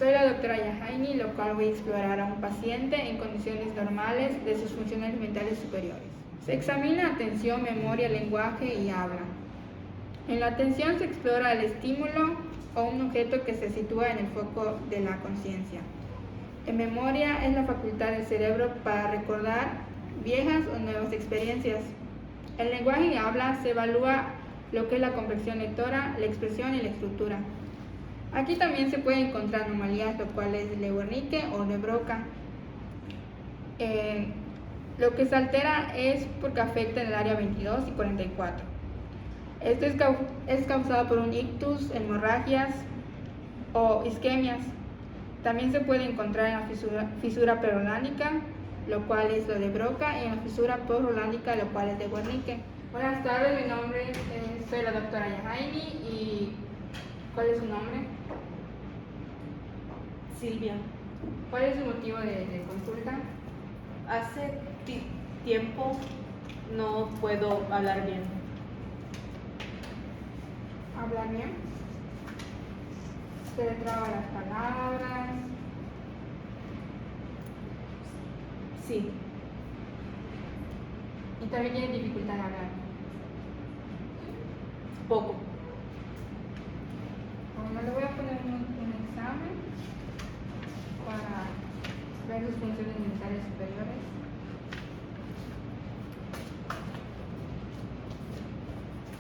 Soy la doctora Yahaini, lo cual voy a explorar a un paciente en condiciones normales de sus funciones mentales superiores. Se examina atención, memoria, lenguaje y habla. En la atención se explora el estímulo o un objeto que se sitúa en el foco de la conciencia. En memoria es la facultad del cerebro para recordar viejas o nuevas experiencias. En lenguaje y habla se evalúa lo que es la comprensión lectora, la expresión y la estructura. Aquí también se puede encontrar anomalías, lo cual es de Wernicke o de Broca. Lo que se altera es porque afecta en el área 22 y 44. Esto es causado por un ictus, hemorragias o isquemias. También se puede encontrar en la fisura prerolánica, lo cual es lo de Broca, y en la fisura posrolánica, lo cual es de Wernicke. Buenas tardes, mi nombre soy la doctora Yahaini y ¿cuál es su nombre? Silvia. ¿Cuál es su motivo de consulta? Hace tiempo no puedo hablar bien. ¿Hablar bien? ¿Se le traban las palabras? Sí. ¿Y también tiene dificultad en hablar? Poco. Bueno, le voy a poner un examen para ver sus funciones mentales superiores.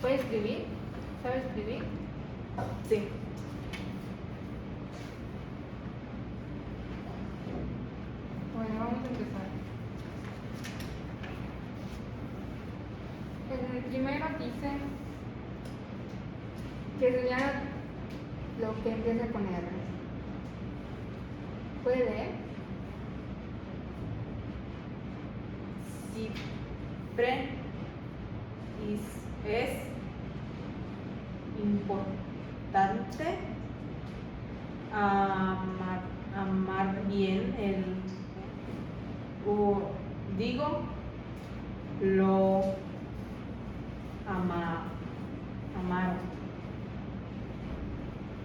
¿Puede escribir? ¿Sabe escribir? Sí. Bueno, vamos a empezar. En el primero dice que señala lo que empieza con R. ¿Puede leer? Siempre es importante amar bien digo lo amaron.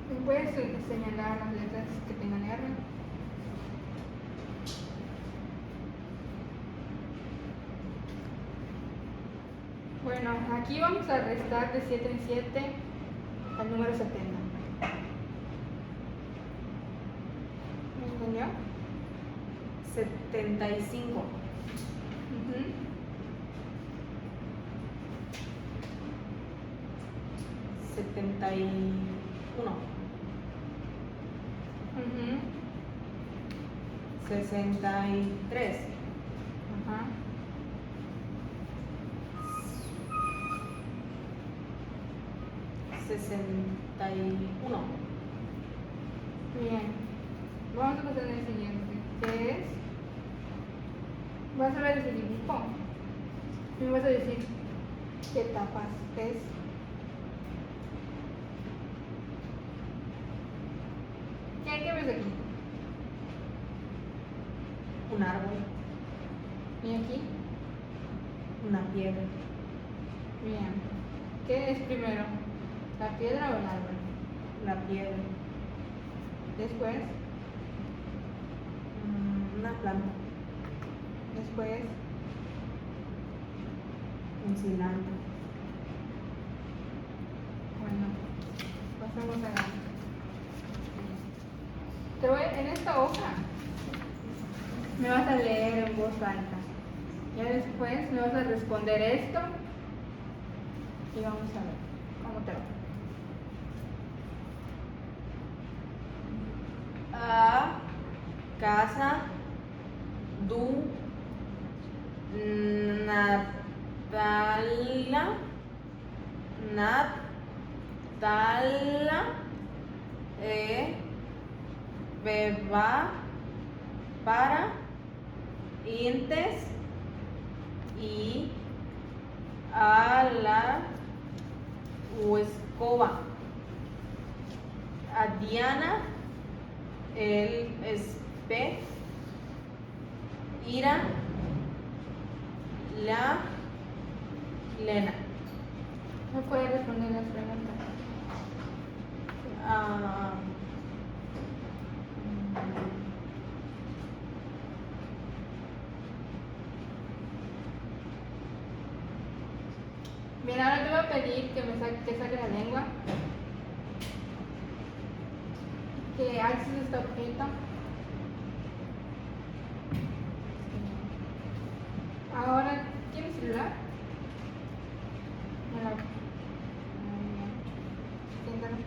¿Me puedes señalar las letras que tengan R? Bueno, aquí vamos a restar de 7 en 7 al número 70. ¿Me entendió? 75. 71. 63. Ajá. 61. Bien. Vamos a pasar al siguiente, que es... Vas a ver ese dibujo. Y me vas a decir qué etapas es. ¿Qué ves aquí? Un árbol. ¿Y aquí? Una piedra. Bien. ¿Qué es primero? ¿La piedra o el árbol? La piedra. Después, Una planta. después, Un cilantro. bueno, pasamos a la... en esta hoja me vas a leer en voz alta. Ya después me vas a responder esto y vamos a ver cómo te va. A casa do Natala beba para intes y a la escoba. A Diana el espe ira la Lena. ¿Me puedes responder las preguntas? Bien, ahora te voy a pedir que que saques la lengua, que alces este objeto. Ahora, ¿tienes celular? Muy bien. Siéntalo.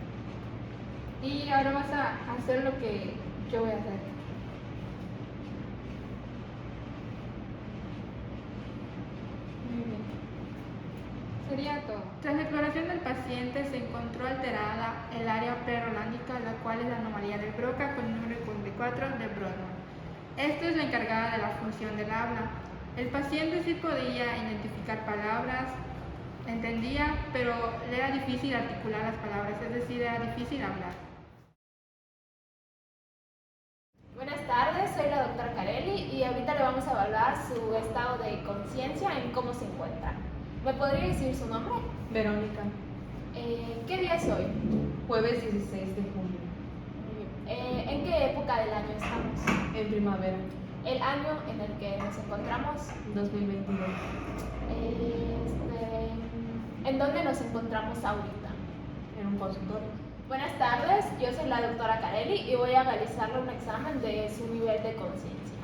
Y ahora vas a hacer lo que yo voy a hacer. Muy bien. Sería todo. Tras la exploración del paciente se encontró alterada el área prerolándica, la cual es la anomalía del Broca con el número 44 de Brodmann. Esta es la encargada de la función del habla. El paciente sí podía identificar palabras, entendía, pero le era difícil articular las palabras, es decir, era difícil hablar. Buenas tardes, soy la doctora Carelli y ahorita le vamos a evaluar su estado de conciencia en cómo se encuentra. ¿Me podría decir su nombre? Verónica. ¿Qué día es hoy? Jueves 16 de junio. ¿En qué época del año estamos? En primavera. ¿El año en el que nos encontramos? 2022. ¿En dónde nos encontramos ahorita? En un consultorio. Buenas tardes, yo soy la doctora Carelli y voy a realizarle un examen de su nivel de conciencia.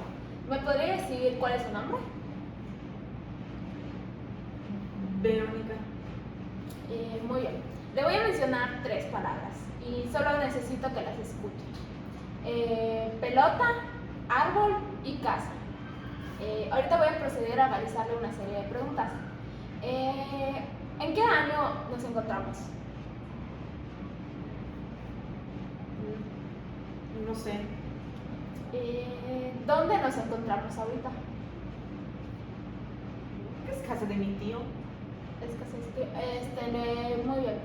¿Me podría decir cuál es su nombre? Verónica. Muy bien. Le voy a mencionar 3 palabras y solo necesito que las escuche. Pelota, árbol y casa. Ahorita voy a proceder a realizarle una serie de preguntas. ¿En qué año nos encontramos? No sé. ¿Dónde nos encontramos ahorita? Es casa de mi tío. Muy bien.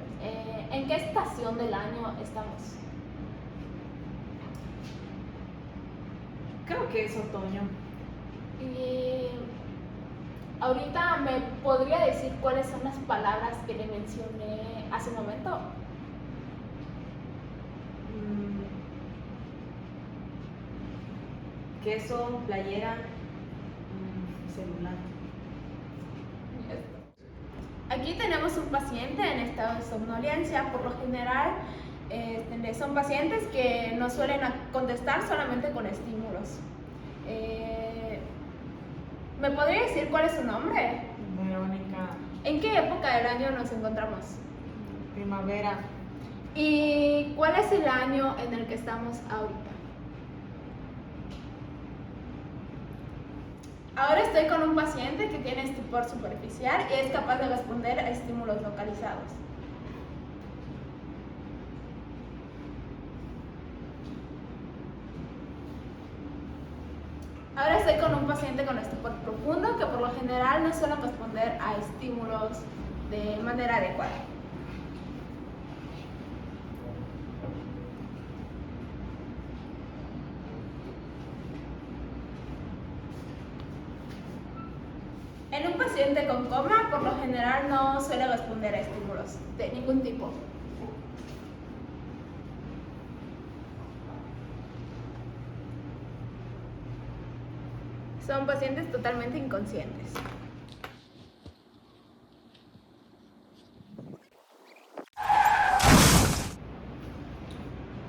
¿En qué estación del año estamos? Creo que es otoño. Y ahorita me podría decir cuáles son las palabras que le mencioné hace un momento. Queso, playera, celular. Aquí tenemos un paciente en estado de somnolencia. Por lo general, son pacientes que no suelen contestar solamente con estímulos. ¿Me podría decir cuál es su nombre? Verónica. ¿En qué época del año nos encontramos? Primavera. ¿Y cuál es el año en el que estamos ahorita? Ahora estoy con un paciente que tiene estupor superficial y es capaz de responder a estímulos localizados. Ahora estoy con un paciente con estupor profundo que por lo general no suele responder a estímulos de manera adecuada. En un paciente con coma, por lo general no suele responder a estímulos de ningún tipo. Son pacientes totalmente inconscientes.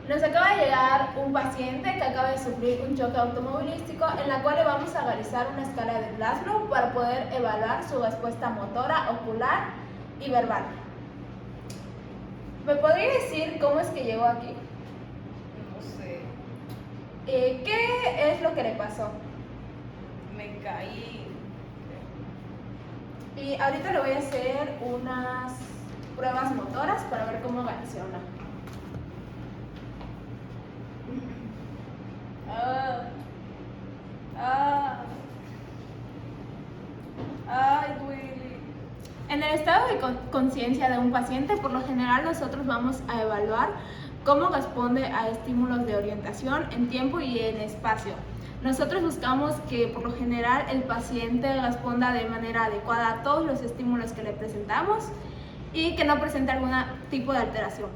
Nos acaba de llegar un paciente que acaba de sufrir un choque automovilístico en la cual le vamos a realizar una escala de Glasgow para poder evaluar su respuesta motora, ocular y verbal. ¿Me podría decir cómo es que llegó aquí? No sé. ¿Qué es lo que le pasó? Me caí. Y ahorita le voy a hacer unas pruebas motoras para ver cómo reacciona. Ay, duele. En el estado de conciencia de un paciente, por lo general nosotros vamos a evaluar cómo responde a estímulos de orientación en tiempo y en espacio. Nosotros buscamos que por lo general el paciente responda de manera adecuada a todos los estímulos que le presentamos y que no presente algún tipo de alteración.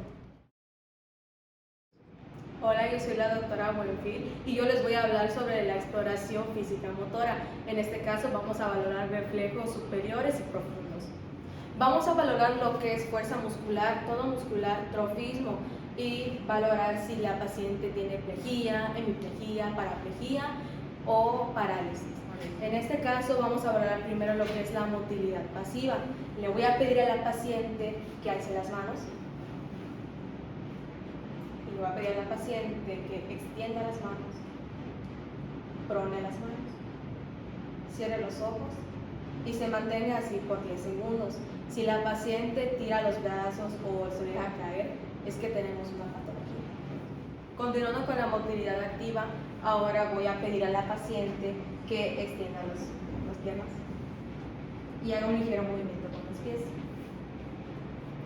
Hola, yo soy la doctora Buenfil y yo les voy a hablar sobre la exploración física motora. En este caso vamos a valorar reflejos superiores y profundos. Vamos a valorar lo que es fuerza muscular, tono muscular, trofismo y valorar si la paciente tiene plejía, hemiplegia, paraplegia o parálisis. En este caso vamos a valorar primero lo que es la motilidad pasiva. Le voy a pedir a la paciente que alce las manos. Le voy a pedir a la paciente que extienda las manos, prone las manos, cierre los ojos y se mantenga así por 10 segundos. Si la paciente tira los brazos o se deja caer, es que tenemos una patología. Continuando con la motilidad activa, ahora voy a pedir a la paciente que extienda las piernas y haga un ligero movimiento con los pies.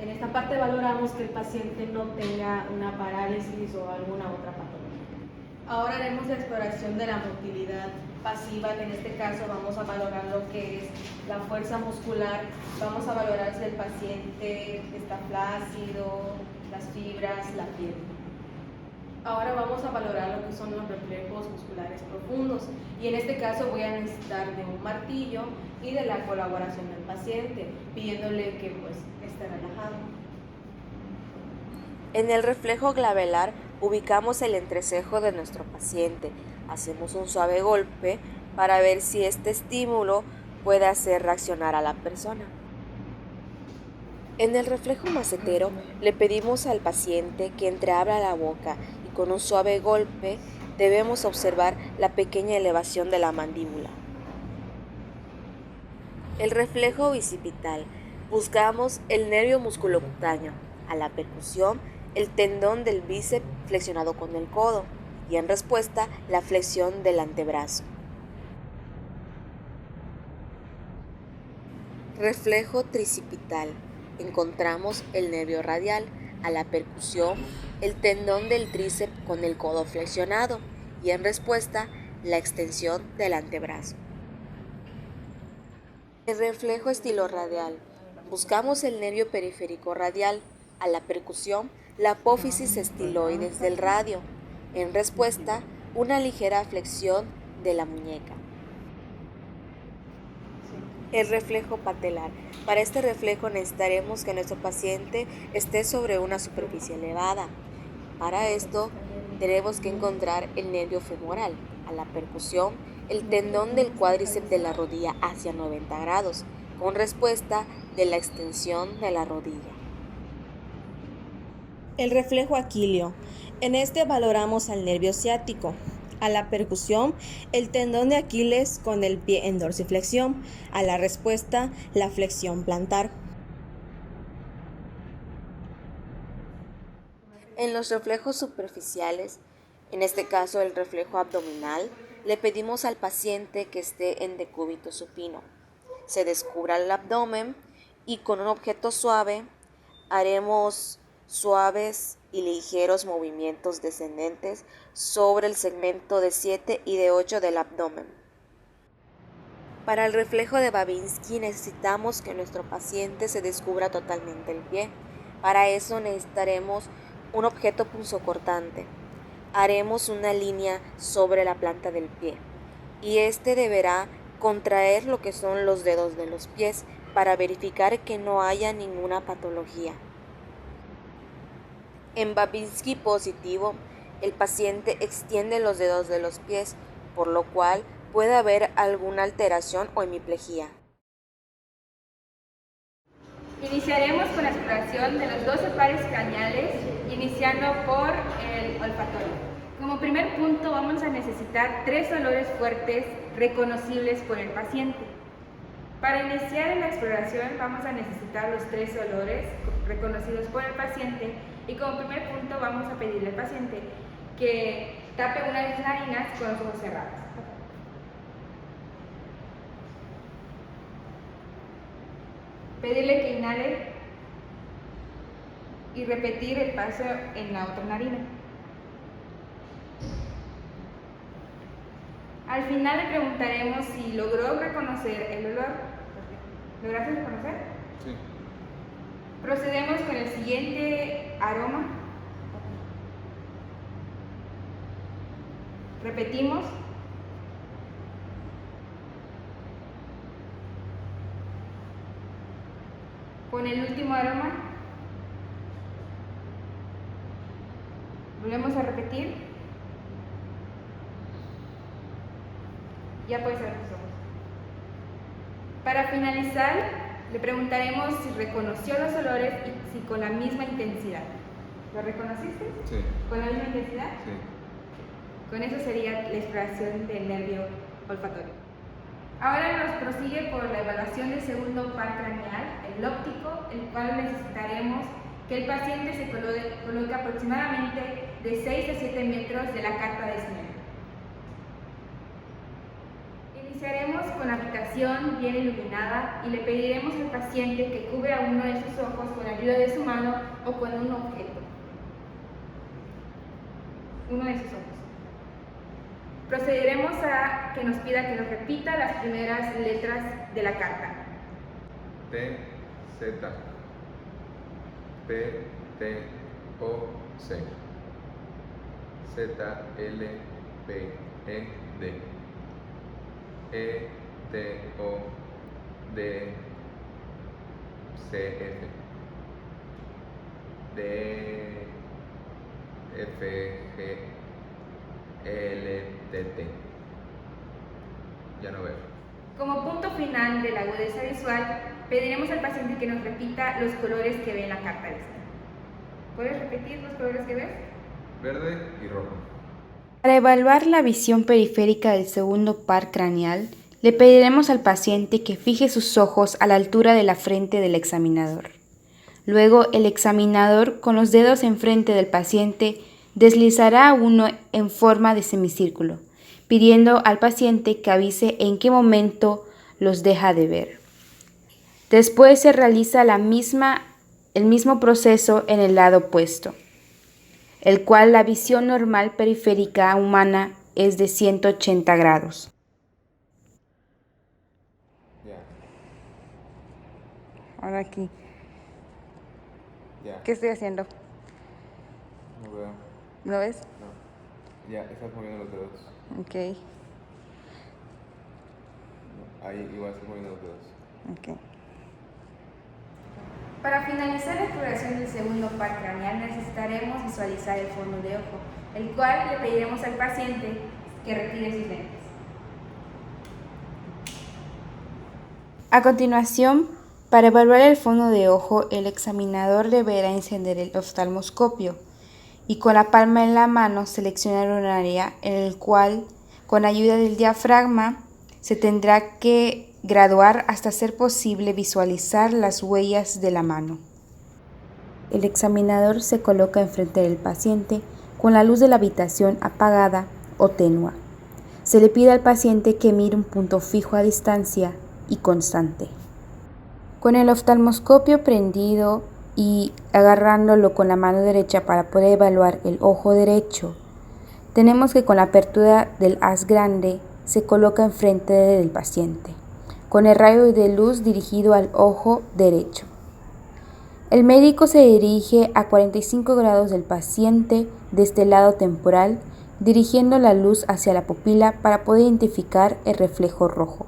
En esta parte valoramos que el paciente no tenga una parálisis o alguna otra patología. Ahora haremos la exploración de la motilidad pasiva, que en este caso vamos a valorar lo que es la fuerza muscular, vamos a valorar si el paciente está flácido, las fibras, la piel. Ahora vamos a valorar lo que son los reflejos musculares profundos y en este caso voy a necesitar de un martillo y de la colaboración del paciente, pidiéndole que esté relajado. En el reflejo glabelar ubicamos el entrecejo de nuestro paciente. Hacemos un suave golpe para ver si este estímulo puede hacer reaccionar a la persona. En el reflejo macetero le pedimos al paciente que entreabra la boca y con un suave golpe debemos observar la pequeña elevación de la mandíbula. El reflejo bicipital. Buscamos el nervio musculocutáneo. A la percusión, el tendón del bíceps flexionado con el codo y en respuesta, la flexión del antebrazo. Reflejo tricipital. Encontramos el nervio radial. A la percusión, el tendón del tríceps con el codo flexionado y en respuesta, la extensión del antebrazo. El reflejo estiloradial. Buscamos el nervio periférico radial. A la percusión, la apófisis estiloides del radio. En respuesta, una ligera flexión de la muñeca. El reflejo patelar. Para este reflejo necesitaremos que nuestro paciente esté sobre una superficie elevada. Para esto, tenemos que encontrar el nervio femoral. A la percusión, el tendón del cuádriceps de la rodilla hacia 90 grados, con respuesta de la extensión de la rodilla. El reflejo aquileo. En este valoramos al nervio ciático. A la percusión, el tendón de Aquiles con el pie en dorsiflexión. A la respuesta, la flexión plantar. En los reflejos superficiales, en este caso el reflejo abdominal, le pedimos al paciente que esté en decúbito supino. Se descubra el abdomen y con un objeto suave haremos suaves y ligeros movimientos descendentes sobre el segmento de 7 y de 8 del abdomen. Para el reflejo de Babinski necesitamos que nuestro paciente se descubra totalmente el pie. Para eso necesitaremos un objeto punzocortante. Haremos una línea sobre la planta del pie y este deberá contraer lo que son los dedos de los pies para verificar que no haya ninguna patología. En Babinski positivo, el paciente extiende los dedos de los pies, por lo cual puede haber alguna alteración o hemiplegia. Iniciaremos con la exploración de los 12 pares craneales, iniciando por el olfatorio. Como primer punto vamos a necesitar 3 olores fuertes reconocibles por el paciente. Para iniciar en la exploración vamos a necesitar los 3 olores reconocidos por el paciente y como primer punto vamos a pedirle al paciente que tape una de sus narinas con los ojos cerrados. Pedirle que inhale y repetir el paso en la otra narina. Al final le preguntaremos si logró reconocer el olor. ¿Lograste reconocer? Sí. Procedemos con el siguiente aroma. Repetimos. Con el último aroma. Volvemos a repetir. Ya puedes cerrar tus ojos. Para finalizar, le preguntaremos si reconoció los olores y si con la misma intensidad. ¿Lo reconociste? Sí. ¿Con la misma intensidad? Sí. Con eso sería la exploración del nervio olfatorio. Ahora nos prosigue por la evaluación del segundo par craneal, el óptico, el cual necesitaremos que el paciente se coloque aproximadamente de 6 a 7 metros de la carpa de ese nervio. Iniciaremos con la habitación bien iluminada y le pediremos al paciente que cubra uno de sus ojos con ayuda de su mano o con un objeto. Uno de sus ojos. Procederemos a que nos pida que nos repita las primeras letras de la carta. T, Z, P, T, O, C, Z, L, P, E, D, E, T, O, D, C, F, D, F, G, L, T, T. Ya no veo. Como punto final de la agudeza visual, pediremos al paciente que nos repita los colores que ve en la carta esta. ¿Puedes repetir los colores que ves? Verde y rojo. Para evaluar la visión periférica del segundo par craneal, le pediremos al paciente que fije sus ojos a la altura de la frente del examinador. Luego, el examinador, con los dedos enfrente del paciente, deslizará uno en forma de semicírculo, pidiendo al paciente que avise en qué momento los deja de ver. Después se realiza el mismo proceso en el lado opuesto, el cual la visión normal periférica humana es de 180 grados. Ya, Ahora aquí, ya. ¿qué estoy haciendo? No veo. ¿Lo ves? No. Ya, estás moviendo los dedos. Ok, Ahí igual estás moviendo los dedos. ok. Para finalizar la exploración del segundo par craneal necesitaremos visualizar el fondo de ojo, el cual le pediremos al paciente que retire sus lentes. A continuación, para evaluar el fondo de ojo, el examinador deberá encender el oftalmoscopio y con la palma en la mano seleccionar un área en el cual, con ayuda del diafragma, se tendrá que graduar hasta ser posible visualizar las huellas de la mano. El examinador se coloca enfrente del paciente con la luz de la habitación apagada o tenua. Se le pide al paciente que mire un punto fijo a distancia y constante. Con el oftalmoscopio prendido y agarrándolo con la mano derecha para poder evaluar el ojo derecho, tenemos que con la apertura del haz grande se coloca enfrente del paciente, con el rayo de luz dirigido al ojo derecho. El médico se dirige a 45 grados del paciente desde el lado temporal, dirigiendo la luz hacia la pupila para poder identificar el reflejo rojo.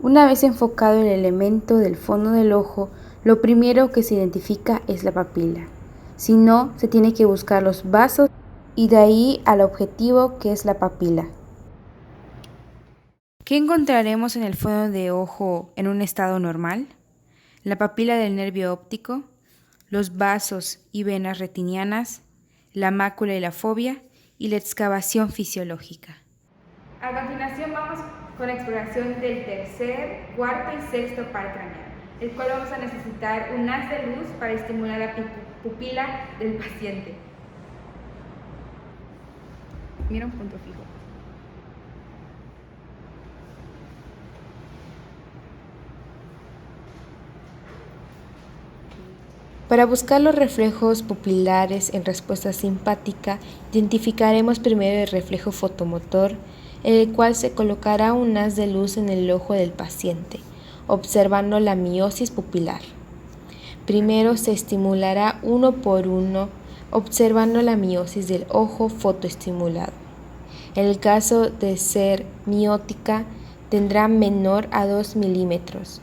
Una vez enfocado el elemento del fondo del ojo, lo primero que se identifica es la papila. Si no, se tiene que buscar los vasos y de ahí al objetivo que es la papila. ¿Qué encontraremos en el fondo de ojo en un estado normal? La papila del nervio óptico, los vasos y venas retinianas, la mácula y la fobia y la excavación fisiológica. A continuación vamos con la exploración del tercer, cuarto y sexto par craneal, el cual vamos a necesitar un haz de luz para estimular la pupila del paciente. Mira un punto fijo. Para buscar los reflejos pupilares en respuesta simpática, identificaremos primero el reflejo fotomotor, en el cual se colocará un haz de luz en el ojo del paciente, observando la miosis pupilar. Primero se estimulará uno por uno, observando la miosis del ojo fotoestimulado. En el caso de ser miótica, tendrá menor a 2 milímetros.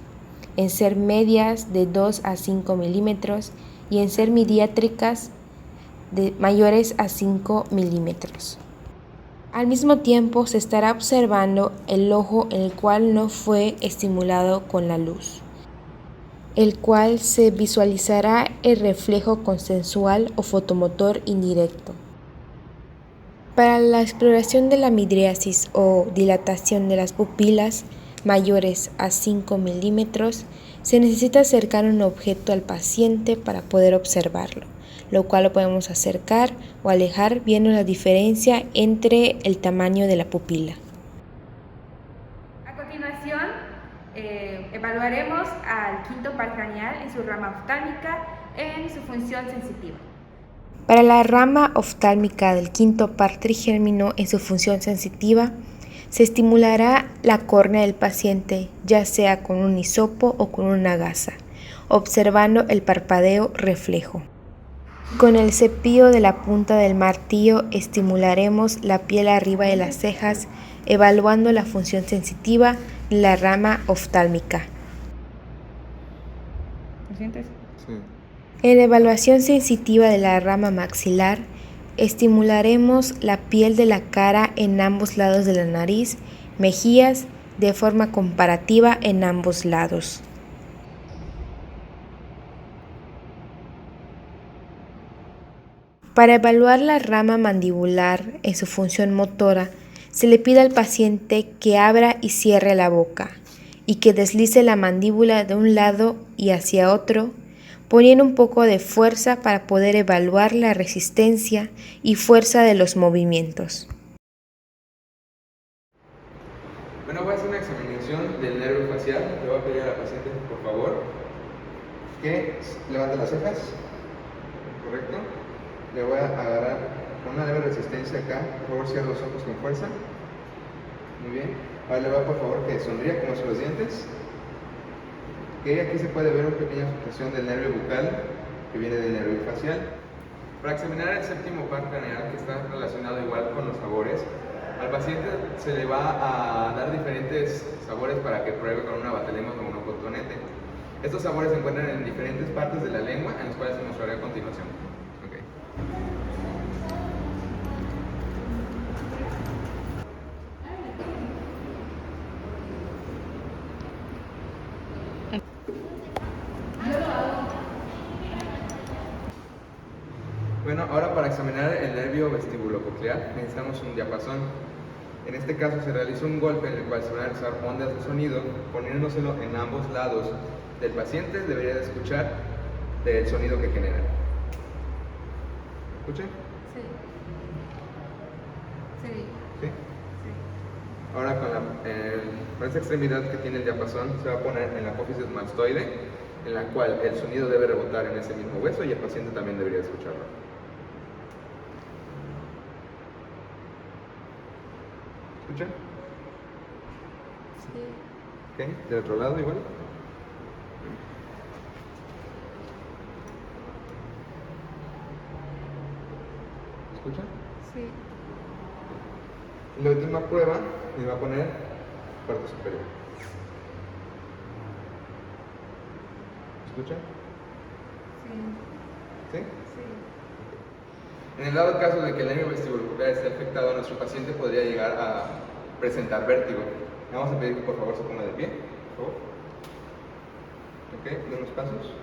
En ser medias, de 2 a 5 milímetros. Y en ser midiátricas, de mayores a 5 milímetros. Al mismo tiempo, se estará observando el ojo en el cual no fue estimulado con la luz, el cual se visualizará el reflejo consensual o fotomotor indirecto. Para la exploración de la midriasis o dilatación de las pupilas mayores a 5 milímetros, se necesita acercar un objeto al paciente para poder observarlo, lo cual lo podemos acercar o alejar viendo la diferencia entre el tamaño de la pupila. A continuación, evaluaremos al quinto par craneal en su rama oftálmica en su función sensitiva. Para la rama oftálmica del quinto par trigérmino en su función sensitiva, se estimulará la córnea del paciente, ya sea con un hisopo o con una gasa, observando el parpadeo reflejo. Con el cepillo de la punta del martillo estimularemos la piel arriba de las cejas, evaluando la función sensitiva de la rama oftálmica. ¿Lo sientes? Sí. En la evaluación sensitiva de la rama maxilar, estimularemos la piel de la cara en ambos lados de la nariz, mejillas, de forma comparativa en ambos lados. Para evaluar la rama mandibular en su función motora, se le pide al paciente que abra y cierre la boca y que deslice la mandíbula de un lado y hacia otro, poniendo un poco de fuerza para poder evaluar la resistencia y fuerza de los movimientos. Bueno, voy a hacer una examinación del nervio facial. Le voy a pedir a la paciente, por favor, que levante las cejas. ¿Correcto? Le voy a agarrar con una leve resistencia acá. Por favor, cierre los ojos con fuerza. Muy bien. Ahora le voy a, por favor, que sonría como los dientes. Okay, aquí se puede ver una pequeña afectación del nervio bucal que viene del nervio facial. Para examinar el séptimo par craneal, que está relacionado igual con los sabores, al paciente se le va a dar diferentes sabores para que pruebe con una batelengua o un cotonete. Estos sabores se encuentran en diferentes partes de la lengua, en los cuales se mostraré a continuación. Okay. Bueno, ahora para examinar el nervio vestibulococlear necesitamos un diapasón. En este caso se realiza un golpe en el cual se van a realizar ondas de sonido, poniéndoselo en ambos lados del paciente. Debería de escuchar el sonido que genera. ¿Escuchan? Sí. Sí. ¿Sí? Ahora con esta extremidad que tiene el diapasón se va a poner en la apófisis mastoide, en la cual el sonido debe rebotar en ese mismo hueso y el paciente también debería escucharlo. ¿Escuchan? Sí. Ok, del otro lado igual. ¿Escuchan? Sí. La última prueba me va a poner parte superior. ¿Escuchan? Sí. ¿Sí? Sí. En el dado caso de que el nervio vestibulococlear esté afectado, nuestro paciente podría llegar a presentar vértigo. Le vamos a pedir que por favor se ponga de pie, por favor. Ok, de unos pasos.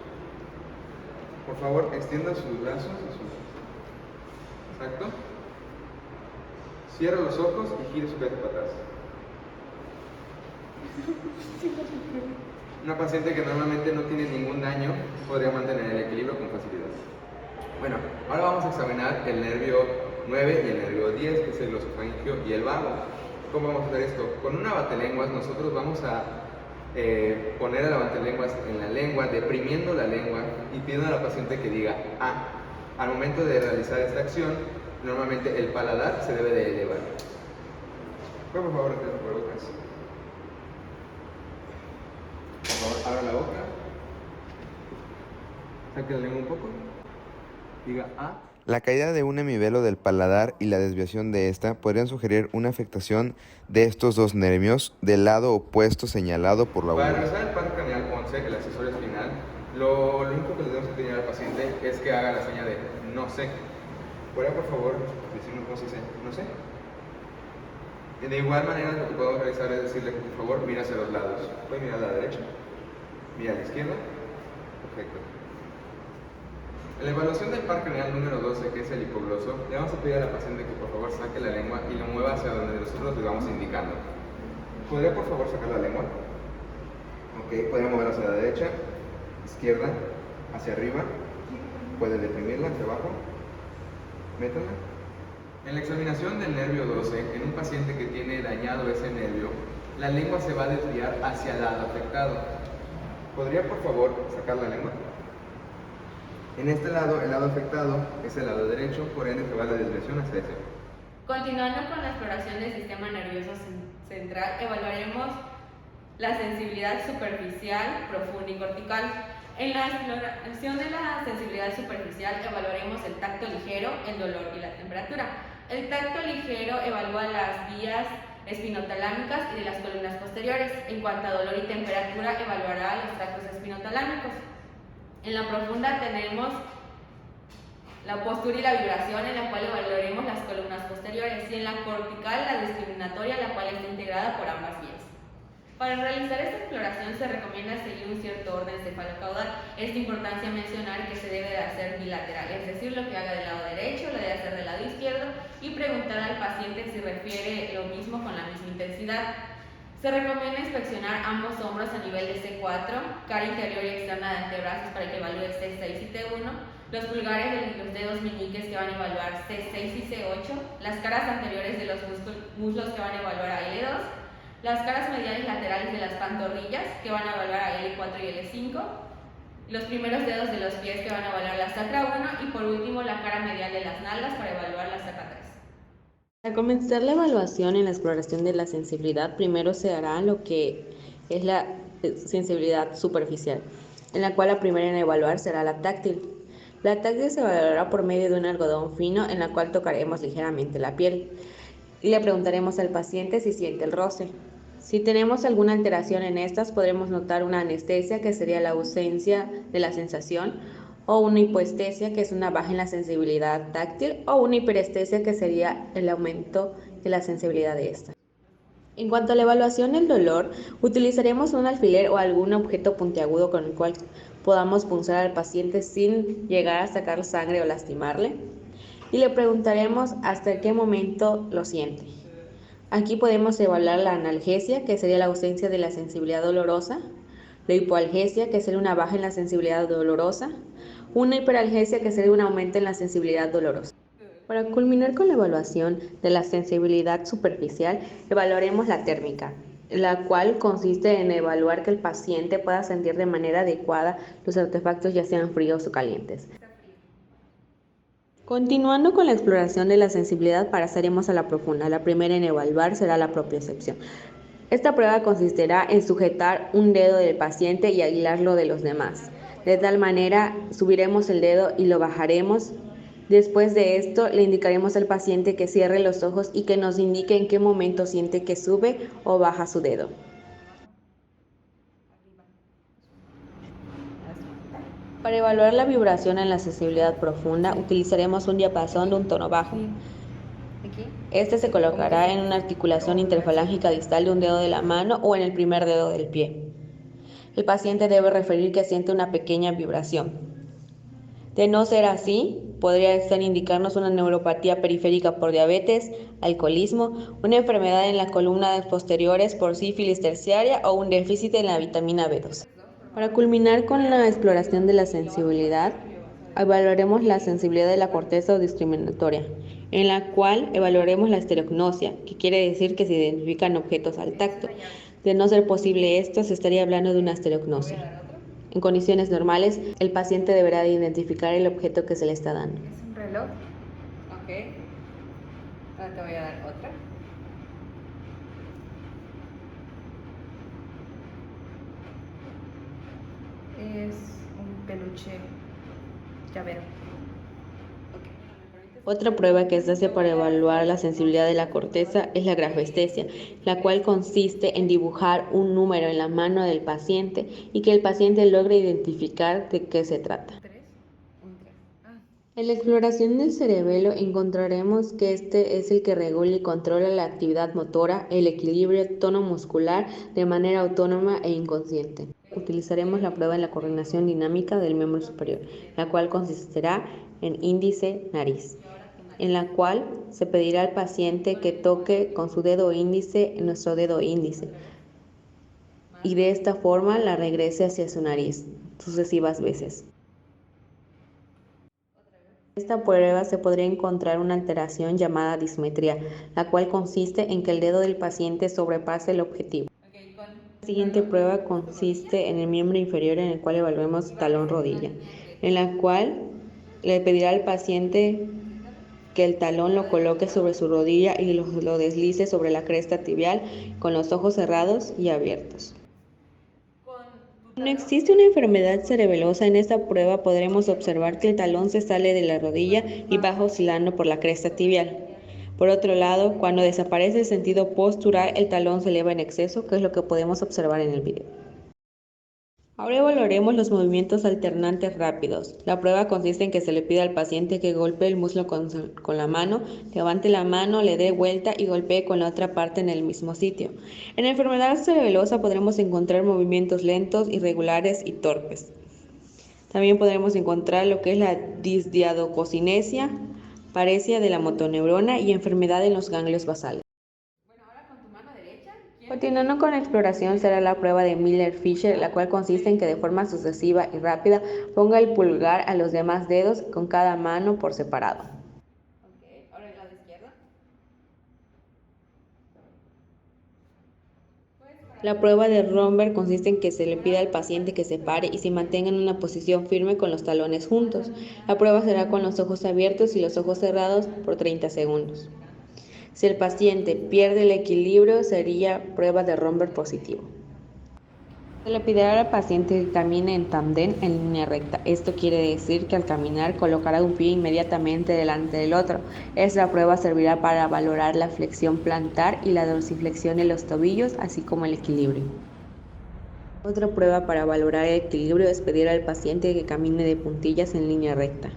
Por favor, extienda sus brazos y sus... Exacto. Cierra los ojos y gire su cabeza para atrás. Una paciente que normalmente no tiene ningún daño podría mantener el equilibrio con facilidad. Bueno, ahora vamos a examinar el nervio 9 y el nervio 10, que es el glosofaringeo y el vago. ¿Cómo vamos a hacer esto? Con una batelenguas nosotros vamos a poner a la batelenguas en la lengua, deprimiendo la lengua y pidiendo a la paciente que diga A. Al momento de realizar esta acción, normalmente el paladar se debe de elevar. Por favor, retén por bocas. Por favor, abra la boca. Saque la lengua un poco. Diga A. La caída de un hemivelo del paladar y la desviación de esta podrían sugerir una afectación de estos dos nervios del lado opuesto señalado por la Para aguja. realizar el par craneal 11, el accesorio espinal, lo único que le debemos enseñar al paciente es que haga la seña de no sé. ¿Podría por favor decirnos cómo se dice no sé? De igual manera lo que podemos realizar es decirle que por favor mira hacia los lados. Puede mirar a la derecha, mira a la izquierda. Perfecto. En la evaluación del par craneal número 12, que es el hipogloso, le vamos a pedir a la paciente que por favor saque la lengua y lo mueva hacia donde nosotros le vamos indicando. ¿Podría por favor sacar la lengua? Ok, podría moverla hacia la derecha, izquierda, hacia arriba. Puede deprimirla hacia abajo. Métala. En la examinación del nervio 12, en un paciente que tiene dañado ese nervio, la lengua se va a desviar hacia el lado afectado. ¿Podría por favor sacar la lengua? En este lado, el lado afectado es el lado derecho, por ende se va la desviación hacia ese. Continuando con la exploración del sistema nervioso central, evaluaremos la sensibilidad superficial, profunda y cortical. En la exploración de la sensibilidad superficial evaluaremos el tacto ligero, el dolor y la temperatura. El tacto ligero evalúa las vías espinotalámicas y de las columnas posteriores. En cuanto a dolor y temperatura, evaluará los tractos espinotalámicos. En la profunda tenemos la postura y la vibración, en la cual evaluaremos las columnas posteriores, y en la cortical la discriminatoria, la cual está integrada por ambas vías. Para realizar esta exploración se recomienda seguir un cierto orden cefalocaudal. Es de importancia mencionar que se debe de hacer bilateral, es decir, lo que haga del lado derecho lo debe hacer del lado izquierdo, y preguntar al paciente si refiere lo mismo con la misma intensidad. Se recomienda inspeccionar ambos hombros a nivel de C4, cara interior y externa de antebrazos para que evalúe C6 y T1, los pulgares de los dedos meñiques que van a evaluar C6 y C8, las caras anteriores de los muslos que van a evaluar a L2, las caras mediales laterales de las pantorrillas que van a evaluar a L4 y L5, los primeros dedos de los pies que van a evaluar la sacra 1 y por último la cara medial de las nalgas para evaluar la sacra 3. Al comenzar la evaluación en la exploración de la sensibilidad, primero se hará lo que es la sensibilidad superficial, en la cual la primera en evaluar será la táctil. La táctil se evaluará por medio de un algodón fino en la cual tocaremos ligeramente la piel y le preguntaremos al paciente si siente el roce. Si tenemos alguna alteración en estas, podremos notar una anestesia, que sería la ausencia de la sensación, o una hipoestesia, que es una baja en la sensibilidad táctil, o una hiperestesia, que sería el aumento de la sensibilidad de esta. En cuanto a la evaluación del dolor, utilizaremos un alfiler o algún objeto puntiagudo con el cual podamos punzar al paciente sin llegar a sacar sangre o lastimarle, y le preguntaremos hasta qué momento lo siente. Aquí podemos evaluar la analgesia, que sería la ausencia de la sensibilidad dolorosa, la hipoalgesia, que sería una baja en la sensibilidad dolorosa, una hiperalgesia, que sería un aumento en la sensibilidad dolorosa. Para culminar con la evaluación de la sensibilidad superficial, evaluaremos la térmica, la cual consiste en evaluar que el paciente pueda sentir de manera adecuada los artefactos, ya sean fríos o calientes. Continuando con la exploración de la sensibilidad, pasaremos a la profunda. La primera en evaluar será la propiocepción. Esta prueba consistirá en sujetar un dedo del paciente y aislarlo de los demás. De tal manera, subiremos el dedo y lo bajaremos. Después de esto, le indicaremos al paciente que cierre los ojos y que nos indique en qué momento siente que sube o baja su dedo. Para evaluar la vibración en la sensibilidad profunda, utilizaremos un diapasón de un tono bajo. Este se colocará en una articulación interfalángica distal de un dedo de la mano o en el primer dedo del pie. El paciente debe referir que siente una pequeña vibración. De no ser así, podría estar indicarnos una neuropatía periférica por diabetes, alcoholismo, una enfermedad en las columnas posteriores por sífilis terciaria o un déficit en la vitamina B2. Para culminar con la exploración de la sensibilidad, evaluaremos la sensibilidad de la corteza discriminatoria, en la cual evaluaremos la estereognosia, que quiere decir que se identifican objetos al tacto. De no ser posible esto, se estaría hablando de una estereognosia. En condiciones normales, el paciente deberá de identificar el objeto que se le está dando. Es un reloj. Ok. Ahora te voy a dar otra. Es un peluche llavero. Ok. Otra prueba que se hace para evaluar la sensibilidad de la corteza es la grafestesia, la cual consiste en dibujar un número en la mano del paciente y que el paciente logre identificar de qué se trata. En la exploración del cerebelo encontraremos que este es el que regula y controla la actividad motora, el equilibrio, tono muscular de manera autónoma e inconsciente. Utilizaremos la prueba en la coordinación dinámica del miembro superior, la cual consistirá en índice nariz, en la cual se pedirá al paciente que toque con su dedo índice en nuestro dedo índice y de esta forma la regrese hacia su nariz sucesivas veces. En esta prueba se podría encontrar una alteración llamada dismetría, la cual consiste en que el dedo del paciente sobrepase el objetivo. La siguiente prueba consiste en el miembro inferior en el cual evaluemos talón-rodilla, en la cual le pedirá al paciente que el talón lo coloque sobre su rodilla y lo deslice sobre la cresta tibial con los ojos cerrados y abiertos. No existe una enfermedad cerebelosa. En esta prueba podremos observar que el talón se sale de la rodilla y baja oscilando por la cresta tibial. Por otro lado, cuando desaparece el sentido postural, el talón se eleva en exceso, que es lo que podemos observar en el video. Ahora evaluaremos los movimientos alternantes rápidos. La prueba consiste en que se le pide al paciente que golpee el muslo con la mano, levante la mano, le dé vuelta y golpee con la otra parte en el mismo sitio. En la enfermedad cerebelosa podremos encontrar movimientos lentos, irregulares y torpes. También podremos encontrar lo que es la disdiadococinesia, paresia de la motoneurona y enfermedad en los ganglios basales. Continuando con la exploración será la prueba de Miller-Fisher, la cual consiste en que de forma sucesiva y rápida ponga el pulgar a los demás dedos con cada mano por separado. Ahora el lado izquierdo. La prueba de Romberg consiste en que se le pida al paciente que se pare y se mantenga en una posición firme con los talones juntos. La prueba será con los ojos abiertos y los ojos cerrados por 30 segundos. Si el paciente pierde el equilibrio, sería prueba de Romberg positivo. Se le pedirá al paciente que camine en tándem en línea recta. Esto quiere decir que al caminar colocará un pie inmediatamente delante del otro. Esta prueba servirá para valorar la flexión plantar y la dorsiflexión de los tobillos, así como el equilibrio. Otra prueba para valorar el equilibrio es pedir al paciente que camine de puntillas en línea recta.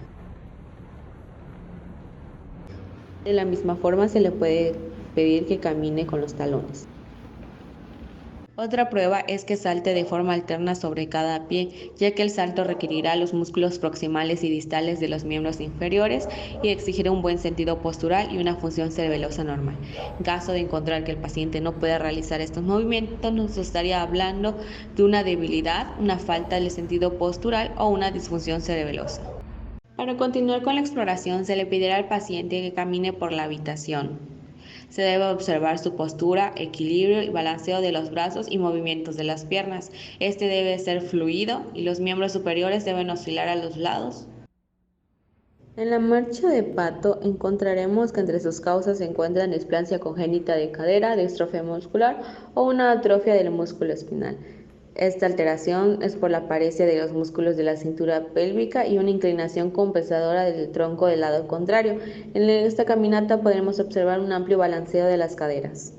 De la misma forma se le puede pedir que camine con los talones. Otra prueba es que salte de forma alterna sobre cada pie, ya que el salto requerirá los músculos proximales y distales de los miembros inferiores y exigirá un buen sentido postural y una función cerebelosa normal. En caso de encontrar que el paciente no pueda realizar estos movimientos, nos estaría hablando de una debilidad, una falta de sentido postural o una disfunción cerebelosa. Para continuar con la exploración, se le pedirá al paciente que camine por la habitación. Se debe observar su postura, equilibrio y balanceo de los brazos y movimientos de las piernas. Este debe ser fluido y los miembros superiores deben oscilar a los lados. En la marcha de pato encontraremos que entre sus causas se encuentran displasia congénita de cadera, distrofia muscular o una atrofia del músculo espinal. Esta alteración es por la paresia de los músculos de la cintura pélvica y una inclinación compensadora del tronco del lado contrario. En esta caminata podremos observar un amplio balanceo de las caderas.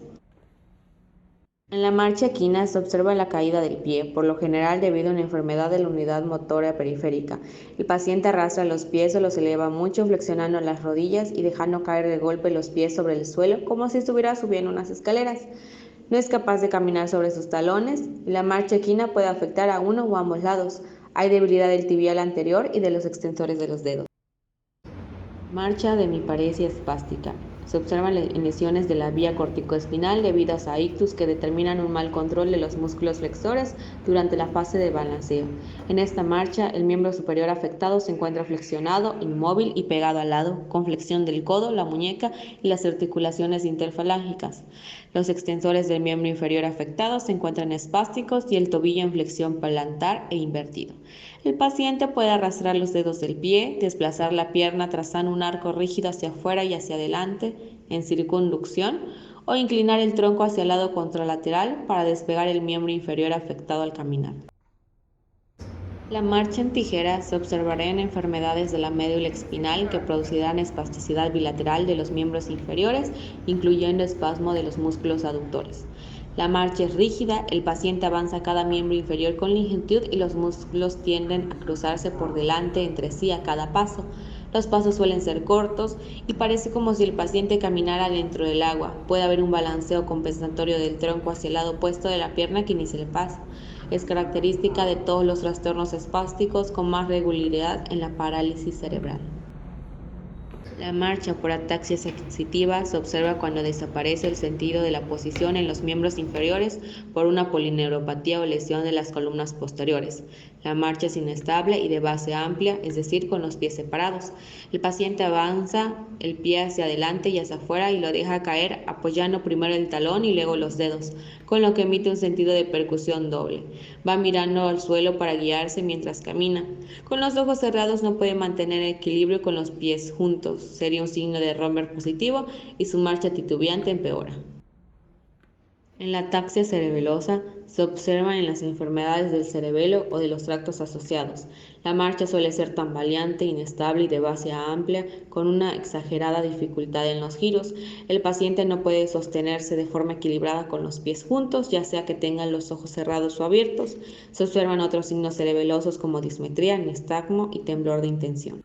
En la marcha equina se observa la caída del pie, por lo general debido a una enfermedad de la unidad motora periférica. El paciente arrastra los pies o los eleva mucho, flexionando las rodillas y dejando caer de golpe los pies sobre el suelo, como si estuviera subiendo unas escaleras. No es capaz de caminar sobre sus talones y la marcha equina puede afectar a uno o ambos lados. Hay debilidad del tibial anterior y de los extensores de los dedos. Marcha de hemiparesia espástica. Se observan lesiones de la vía corticoespinal debidas a ictus que determinan un mal control de los músculos flexores durante la fase de balanceo. En esta marcha, el miembro superior afectado se encuentra flexionado, inmóvil y pegado al lado, con flexión del codo, la muñeca y las articulaciones interfalángicas. Los extensores del miembro inferior afectado se encuentran espásticos y el tobillo en flexión plantar e invertido. El paciente puede arrastrar los dedos del pie, desplazar la pierna trazando un arco rígido hacia afuera y hacia adelante en circunducción o inclinar el tronco hacia el lado contralateral para despegar el miembro inferior afectado al caminar. La marcha en tijera se observará en enfermedades de la médula espinal que producirán espasticidad bilateral de los miembros inferiores, incluyendo espasmo de los músculos aductores. La marcha es rígida, el paciente avanza cada miembro inferior con lentitud y los músculos tienden a cruzarse por delante entre sí a cada paso. Los pasos suelen ser cortos y parece como si el paciente caminara dentro del agua. Puede haber un balanceo compensatorio del tronco hacia el lado opuesto de la pierna que inicia el paso. Es característica de todos los trastornos espásticos con más regularidad en la parálisis cerebral. La marcha por ataxia sensitiva se observa cuando desaparece el sentido de la posición en los miembros inferiores por una polineuropatía o lesión de las columnas posteriores. La marcha es inestable y de base amplia, es decir, con los pies separados. El paciente avanza el pie hacia adelante y hacia afuera y lo deja caer apoyando primero el talón y luego los dedos, con lo que emite un sentido de percusión doble. Va mirando al suelo para guiarse mientras camina. Con los ojos cerrados no puede mantener el equilibrio con los pies juntos. Sería un signo de Romer positivo y su marcha titubeante empeora. En la ataxia cerebelosa se observan en las enfermedades del cerebelo o de los tractos asociados. La marcha suele ser tambaleante, inestable y de base amplia, con una exagerada dificultad en los giros. El paciente no puede sostenerse de forma equilibrada con los pies juntos, ya sea que tengan los ojos cerrados o abiertos. Se observan otros signos cerebelosos como dismetría, nistagmo y temblor de intención.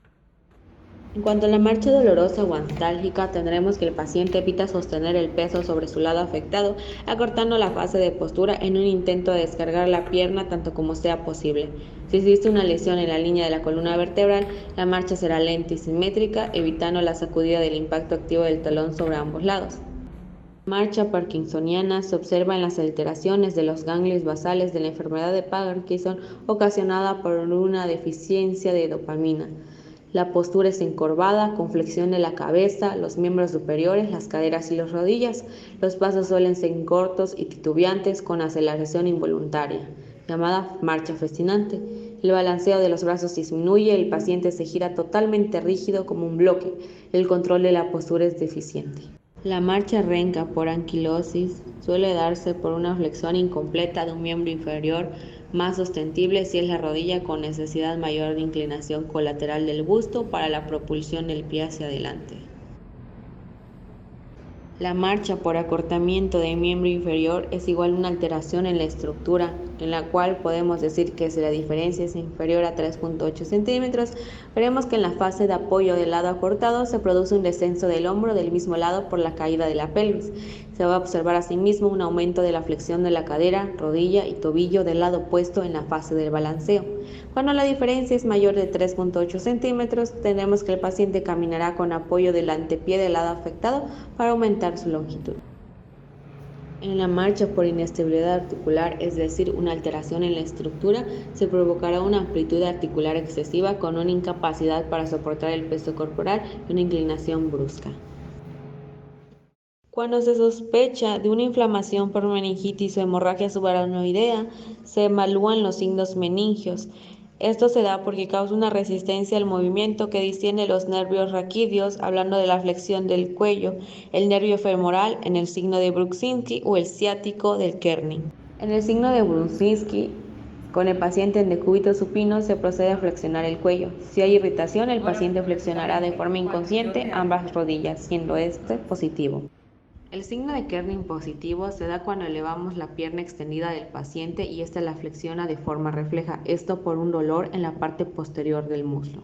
En cuanto a la marcha dolorosa o antálgica, tendremos que el paciente evita sostener el peso sobre su lado afectado, acortando la fase de postura en un intento de descargar la pierna tanto como sea posible. Si existe una lesión en la línea de la columna vertebral, la marcha será lenta y simétrica, evitando la sacudida del impacto activo del talón sobre ambos lados. La marcha parkinsoniana se observa en las alteraciones de los ganglios basales de la enfermedad de Parkinson ocasionada por una deficiencia de dopamina. La postura es encorvada, con flexión de la cabeza, los miembros superiores, las caderas y las rodillas. Los pasos suelen ser cortos y titubeantes con aceleración involuntaria, llamada marcha fascinante. El balanceo de los brazos disminuye, el paciente se gira totalmente rígido como un bloque. El control de la postura es deficiente. La marcha renca por anquilosis suele darse por una flexión incompleta de un miembro inferior, más sostenible si es la rodilla con necesidad mayor de inclinación colateral del busto para la propulsión del pie hacia adelante. La marcha por acortamiento del miembro inferior es igual a una alteración en la estructura, en la cual podemos decir que si la diferencia es inferior a 3.8 centímetros, veremos que en la fase de apoyo del lado acortado se produce un descenso del hombro del mismo lado por la caída de la pelvis. Se va a observar asimismo un aumento de la flexión de la cadera, rodilla y tobillo del lado opuesto en la fase del balanceo. Cuando la diferencia es mayor de 3.8 centímetros, tendremos que el paciente caminará con apoyo del antepié del lado afectado para aumentar su longitud. En la marcha por inestabilidad articular, es decir, una alteración en la estructura, se provocará una amplitud articular excesiva con una incapacidad para soportar el peso corporal y una inclinación brusca. Cuando se sospecha de una inflamación por meningitis o hemorragia subaracnoidea, se evalúan los signos meningios. Esto se da porque causa una resistencia al movimiento que distiende los nervios raquídeos, hablando de la flexión del cuello, el nervio femoral en el signo de Brudzinski o el ciático del Kerning. En el signo de Brudzinski, con el paciente en decúbito supino se procede a flexionar el cuello. Si hay irritación, el paciente flexionará de forma inconsciente ambas rodillas, siendo este positivo. El signo de Kerning positivo se da cuando elevamos la pierna extendida del paciente y ésta la flexiona de forma refleja, esto por un dolor en la parte posterior del muslo.